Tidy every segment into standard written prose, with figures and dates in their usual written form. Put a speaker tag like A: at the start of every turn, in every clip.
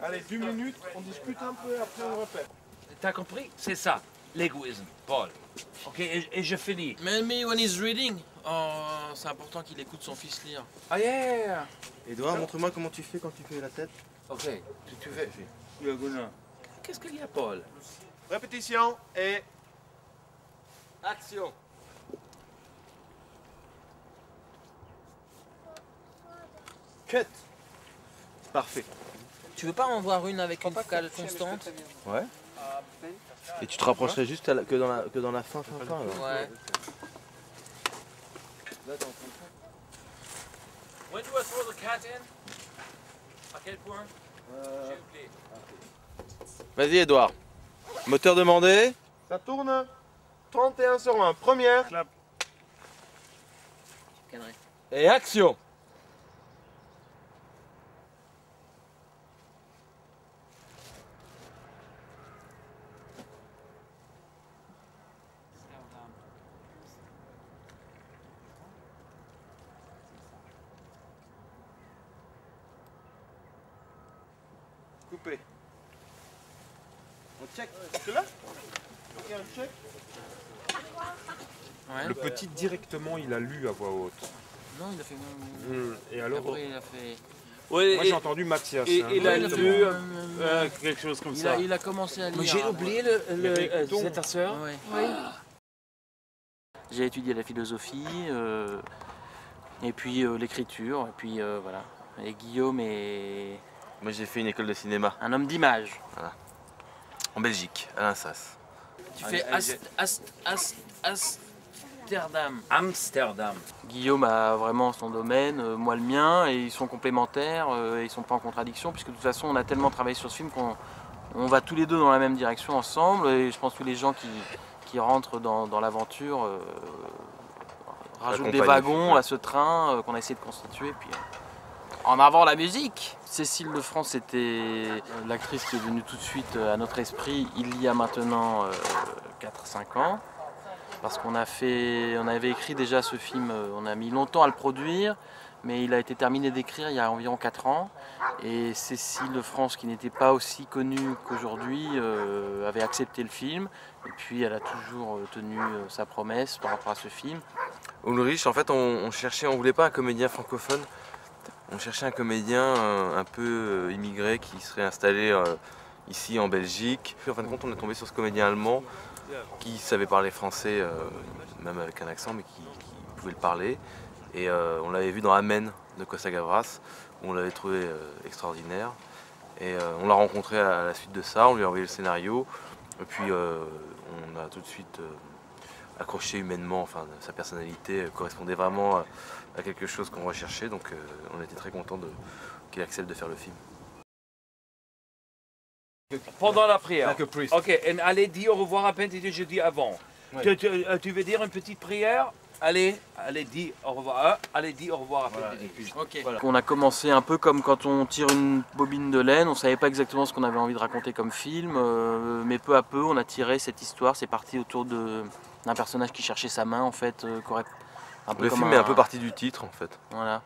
A: Allez, 2 minutes, on discute un peu et après on répète.
B: T'as compris? C'est ça, l'égoïsme, Paul. Ok, et je finis.
C: Mais when he's reading, c'est important qu'il écoute son fils lire.
B: Ah yeah.
D: Edouard, montre-moi comment tu fais quand tu fais la tête.
B: Ok, tu fais. Qu'est-ce qu'il y a, Paul?
A: Répétition et...
C: Action.
D: Cut. Parfait.
C: Tu veux pas en voir une avec une focale constante?
D: Ouais. Et tu te rapprocherais juste que dans la fin là.
C: Ouais.
B: When do I throw the cat in? À quel point? S'il vous plaît.
D: Vas-y Edouard. Moteur demandé.
A: Ça tourne 31 sur 1. Première. Clap.
D: Et action.
A: Coupé. On check. C'est là? Ok, on check.
C: Ouais.
E: Le petit directement, il a lu à voix haute.
C: Non, il a fait...
E: Et alors,
C: Après, il a fait...
B: Oui,
E: moi j'ai entendu Mathias.
B: et
E: hein,
B: il a
E: directement.
B: lu quelque chose comme ça.
C: Il a commencé à lire.
B: Mais j'ai oublié c'est ta sœur.
C: Ouais. J'ai étudié la philosophie, et puis l'écriture, et puis voilà. Et Guillaume est
D: Moi j'ai fait une école de cinéma
C: un homme d'image.
D: en Belgique, à l'Insas.
C: Tu fais Amsterdam.
B: Amsterdam.
C: Guillaume a vraiment son domaine, moi le mien, et ils sont complémentaires, et ils sont pas en contradiction, puisque de toute façon on a tellement travaillé sur ce film qu'on va tous les deux dans la même direction ensemble, et je pense que tous les gens qui rentrent dans l'aventure rajoutent des wagons à ce train qu'on a essayé de constituer. Puis, en avant la musique! Cécile Lefrance c'était l'actrice qui est venue tout de suite à notre esprit il y a maintenant 4-5 ans. Parce qu'on avait écrit déjà ce film, on a mis longtemps à le produire, mais il a été terminé d'écrire il y a environ 4 ans. Et Cécile Lefrance, qui n'était pas aussi connue qu'aujourd'hui, avait accepté le film. Et puis elle a toujours tenu sa promesse par rapport à ce film.
D: Ulrich, en fait, on voulait pas un comédien francophone, on cherchait un comédien un peu immigré qui serait installé ici en Belgique. Puis, en fin de compte, on est tombé sur ce comédien allemand qui savait parler français, même avec un accent, mais qui pouvait le parler. Et on l'avait vu dans Amen de Costa Gavras, où on l'avait trouvé extraordinaire. Et on l'a rencontré à la suite de ça, on lui a envoyé le scénario, et puis on a tout de suite accroché humainement, enfin sa personnalité correspondait vraiment à quelque chose qu'on recherchait, donc on était très content qu'il accepte de faire le film.
B: Pendant la prière.
D: Like a priest.
B: Ok, et allez dire au revoir à peine que je dis avant.
D: Ouais.
B: Tu veux dire une petite prière? Allez, dis au revoir. Allez, dis au revoir à peine.
C: Ok.
B: Voilà.
C: On a commencé un peu comme quand on tire une bobine de laine, on ne savait pas exactement ce qu'on avait envie de raconter comme film, mais peu à peu on a tiré cette histoire, c'est parti autour d'un personnage qui cherchait sa main en fait, un peu
D: Le
C: comme
D: film est un peu parti du titre en fait.
C: Voilà.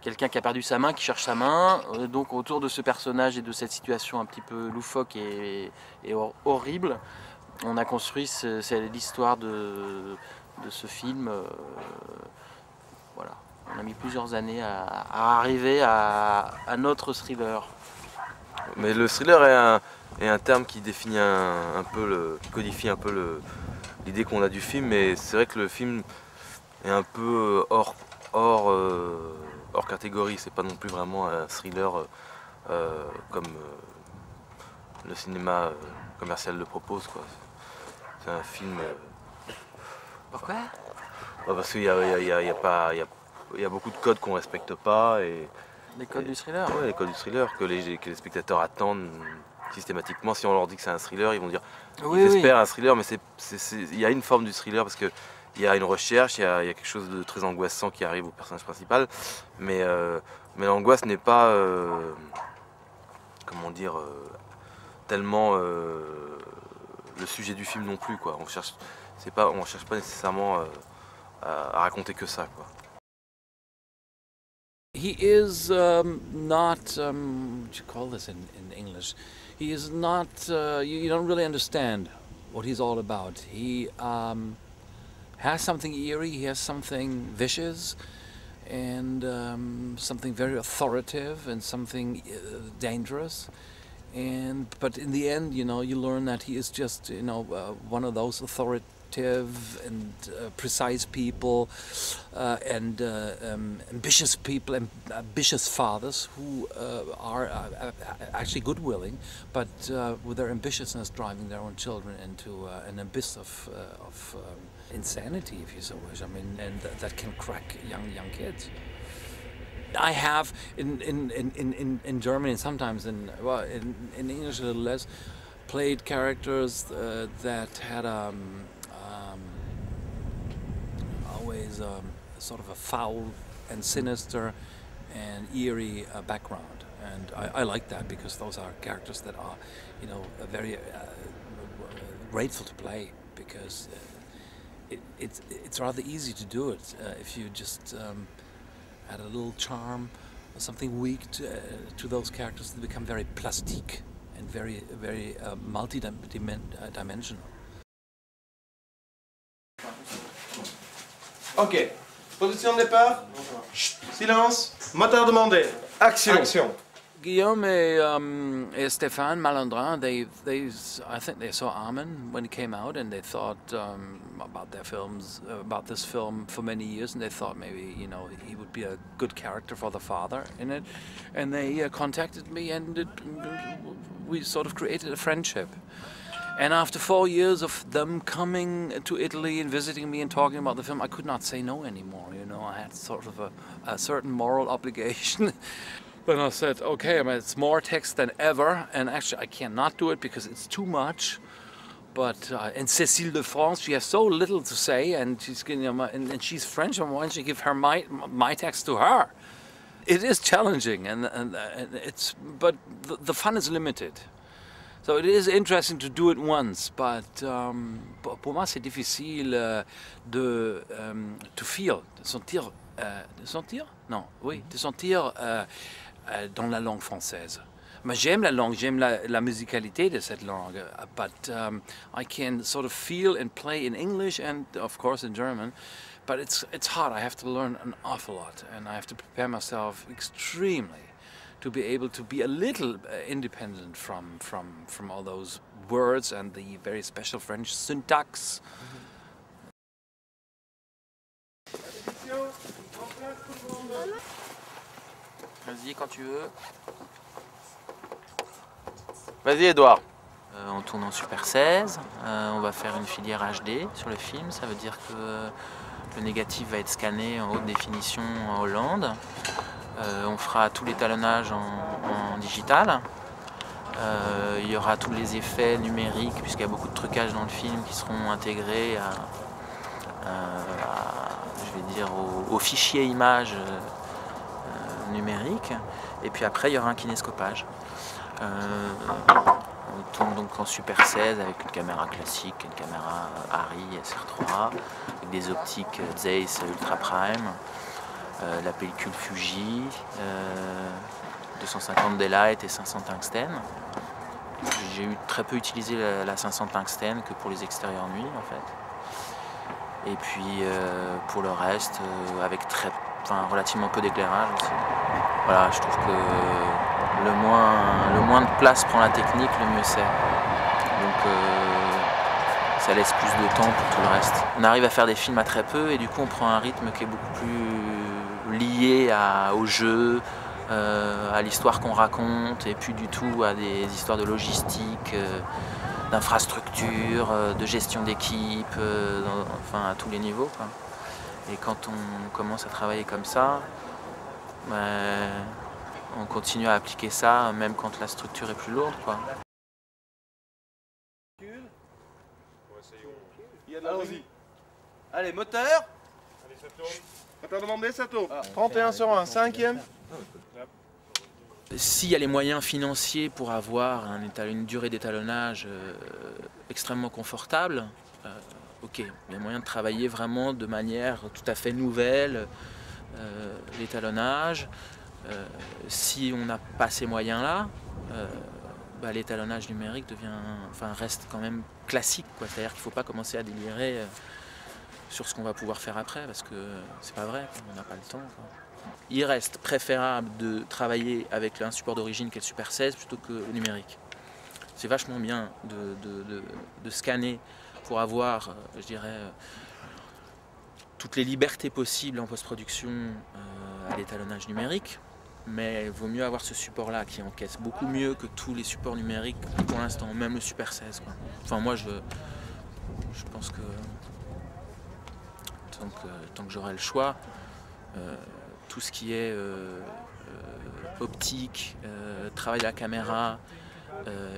C: Quelqu'un qui a perdu sa main, qui cherche sa main, donc autour de ce personnage et de cette situation un petit peu loufoque et horrible, on a construit l'histoire de ce film. Voilà. On a mis plusieurs années à arriver à notre thriller.
D: Mais le thriller est un terme qui définit qui codifie un peu l'idée qu'on a du film, mais c'est vrai que le film est un peu hors catégorie, c'est pas non plus vraiment un thriller comme le cinéma commercial le propose, quoi. C'est un film...
C: Pourquoi?
D: parce qu'il y a beaucoup de codes qu'on respecte pas.
C: Les codes du thriller?
D: Ouais, les codes du thriller que les spectateurs attendent systématiquement. Si on leur dit que c'est un thriller, ils vont dire
C: Oui,
D: ils
C: oui.
D: espèrent un thriller, mais il y a une forme du thriller parce que il y a une recherche, il y a quelque chose de très angoissant qui arrive au personnage principal, mais l'angoisse n'est pas, comment dire, tellement le sujet du film non plus, quoi. On cherche pas nécessairement à raconter que ça, quoi.
B: He is not, what do you call this in English? He is not, you don't really understand what he's all about. He has something eerie, he has something vicious, and something very authoritative and something dangerous. But in the end, you know, you learn that he is just, you know, one of those authoritative and precise people and ambitious people and ambitious fathers who are actually good-willing, but with their ambitiousness driving their own children into an abyss of insanity, if you so wish. I mean, and that can crack young kids. I have in Germany and sometimes in English a little less played characters that had always sort of a foul and sinister and eerie background, and I like that because those are characters that are, you know, very grateful to play, because it's rather easy to do it if you just add a little charm or something weak to those characters. They become very plastique and very multi-dimensional.
A: Ok. Position de départ. Chut, silence. Moteur demandé. Action. Action.
B: Guillaume and Stéphane Malandrin, I think they saw Armen when it came out, and they thought about their films, about this film for many years, and they thought maybe, you know, he would be a good character for the father in it, and they contacted me, and we sort of created a friendship. And after 4 years of them coming to Italy and visiting me and talking about the film, I could not say no anymore. You know, I had sort of a certain moral obligation. Then I said, okay, I mean, it's more text than ever, and actually I cannot do it because it's too much. But and Cécile de France, she has so little to say, and she's, you know, and she's French, and why don't you give her my text to her? It is challenging, and but the fun is limited. So it is interesting to do it once, but pour moi c'est difficile de feel, de sentir? Non, oui, de sentir dans la langue française. Mais j'aime la langue, j'aime la musicalité de cette langue, but I can sort of feel and play in English and of course in German, but it's hard. I have to learn an awful lot, and I have to prepare myself extremely to be able to be a little independent from all those words and the very special French syntax.
C: Vas-y quand tu veux.
D: Vas-y Edouard.
C: On tourne en Super 16, on va faire une filière HD sur le film, ça veut dire que le négatif va être scanné en haute définition en Hollande. On fera tout l'étalonnage en digital. Il y aura tous les effets numériques, puisqu'il y a beaucoup de trucages dans le film qui seront intégrés je vais dire, au fichier image numérique. Et puis après, il y aura un kinescopage. On tourne donc en Super 16 avec une caméra classique, une caméra Arri SR3, avec des optiques Zeiss Ultra Prime. La pellicule Fuji, 250 daylight et 500 tungstène. J'ai eu très peu utilisé la 500 tungstène que pour les extérieurs nuit en fait. Et puis pour le reste, avec relativement peu d'éclairage aussi. Voilà, je trouve que le moins de place prend la technique, le mieux c'est. Donc ça laisse plus de temps pour tout le reste. On arrive à faire des films à très peu et du coup on prend un rythme qui est beaucoup plus lié au jeu, à l'histoire qu'on raconte et puis du tout à des histoires de logistique, d'infrastructure, de gestion d'équipe, enfin à tous les niveaux, quoi. Et quand on commence à travailler comme ça, on continue à appliquer ça même quand la structure est plus lourde, quoi.
A: Allons-y.
D: Allez, moteur.
A: Allez, ça tourne. Moteur demandé, ça tourne. 31 sur 1, 5e.
C: S'il y a les moyens financiers pour avoir une durée d'étalonnage extrêmement confortable, ok, il y a moyen de travailler vraiment de manière tout à fait nouvelle,
B: l'étalonnage. Si on n'a pas ces moyens-là, l'étalonnage numérique reste quand même classique, quoi. C'est-à-dire qu'il ne faut pas commencer à délirer sur ce qu'on va pouvoir faire après, parce que c'est pas vrai, on n'a pas le temps, quoi. Il reste préférable de travailler avec un support d'origine qui est le Super 16 plutôt que le numérique. C'est vachement bien de scanner pour avoir, je dirais, toutes les libertés possibles en post-production à l'étalonnage numérique. Mais il vaut mieux avoir ce support-là qui encaisse beaucoup mieux que tous les supports numériques pour l'instant, même le Super 16, quoi. Enfin, moi, je pense que tant que j'aurai le choix, tout ce qui est optique, travail de la caméra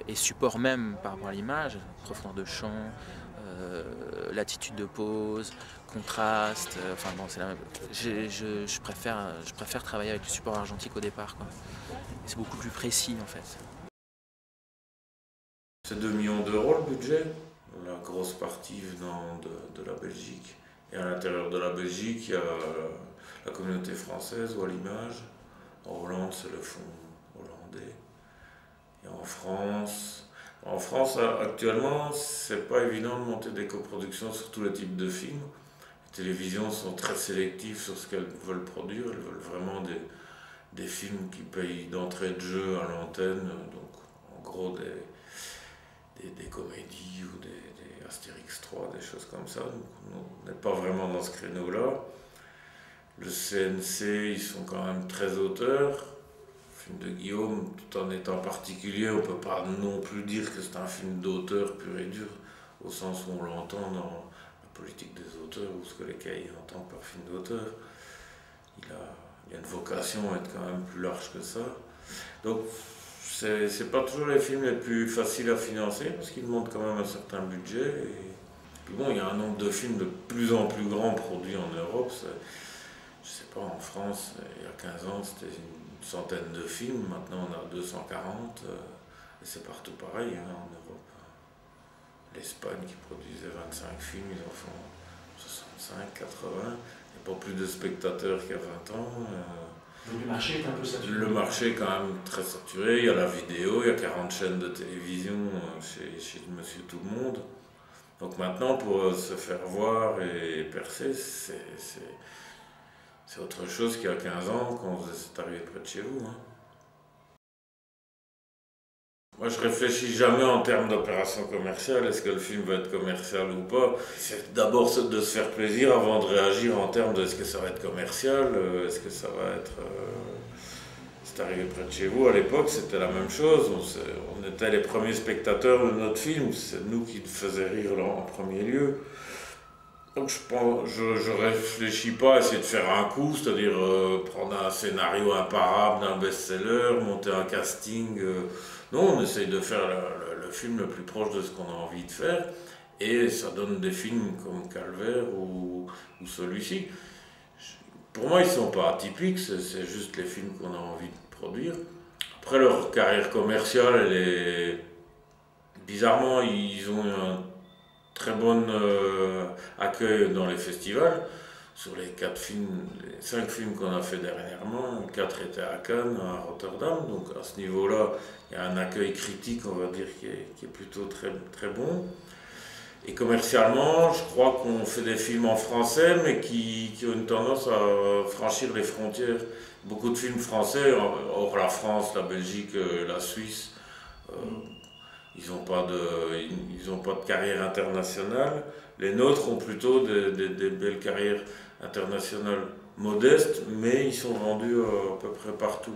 B: et support même par rapport à l'image, profondeur de champ, latitude de pose, contraste, c'est la même. Je préfère travailler avec le support argentique au départ, quoi. C'est beaucoup plus précis en fait.
F: C'est 2 millions d'euros le budget. La grosse partie venant de la Belgique. Et à l'intérieur de la Belgique, il y a la communauté française ou à l'image. En Hollande, c'est le fonds hollandais. Et en France, actuellement, c'est pas évident de monter des coproductions sur tous les types de films. Les télévisions sont très sélectives sur ce qu'elles veulent produire. Elles veulent vraiment des films qui payent d'entrée de jeu à l'antenne. Donc, en gros, des comédies ou des Astérix 3, des choses comme ça. Donc, on n'est pas vraiment dans ce créneau-là. Le CNC, ils sont quand même très auteurs. Le film de Guillaume, tout en étant particulier, on ne peut pas non plus dire que c'est un film d'auteur pur et dur, au sens où on l'entend dans la politique des auteurs ou ce que les cahiers entendent par film d'auteur. Il a une vocation à être quand même plus large que ça. Donc, c'est pas toujours les films les plus faciles à financer parce qu'ils demandent quand même un certain budget. Et puis bon, il y a un nombre de films de plus en plus grands produits en Europe. Je sais pas, en France, il y a 15 ans, c'était une centaine de films. Maintenant, on a 240. Et c'est partout pareil, hein, en Europe. L'Espagne qui produisait 25 films, ils en font 65, 80. Il n'y a pas plus de spectateurs qu'il y a 20 ans.
A: Donc le marché est un peu saturé.
F: Le marché est quand même très saturé, il y a la vidéo, il y a 40 chaînes de télévision chez Monsieur Tout-le-Monde. Donc maintenant, pour se faire voir et percer, c'est autre chose qu'il y a 15 ans quand c'est arrivé près de chez vous, hein. Moi, je réfléchis jamais en termes d'opération commerciale. Est-ce que le film va être commercial ou pas? C'est d'abord de se faire plaisir avant de réagir en termes de est-ce que ça va être commercial, est-ce que ça va être... C'est arrivé près de chez vous, à l'époque, c'était la même chose. On était les premiers spectateurs de notre film. C'est nous qui faisions rire en premier lieu. Donc je réfléchis pas à essayer de faire un coup, c'est-à-dire prendre un scénario imparable d'un best-seller, monter un casting... Non, on essaye de faire le film le plus proche de ce qu'on a envie de faire, et ça donne des films comme Calvaire ou celui-ci. Pour moi, ils ne sont pas atypiques, c'est juste les films qu'on a envie de produire. Après, leur carrière commerciale, elle est... Bizarrement, ils ont un très bon accueil dans les festivals. Sur les 5 films qu'on a fait dernièrement, 4 étaient à Cannes, à Rotterdam. Donc à ce niveau-là, il y a un accueil critique, on va dire, qui est plutôt très, très bon. Et commercialement, je crois qu'on fait des films en français, mais qui ont une tendance à franchir les frontières. Beaucoup de films français, hors la France, la Belgique, la Suisse, ils n'ont pas de carrière internationale. Les nôtres ont plutôt des belles carrières internationales modestes, mais ils sont vendus à peu près partout.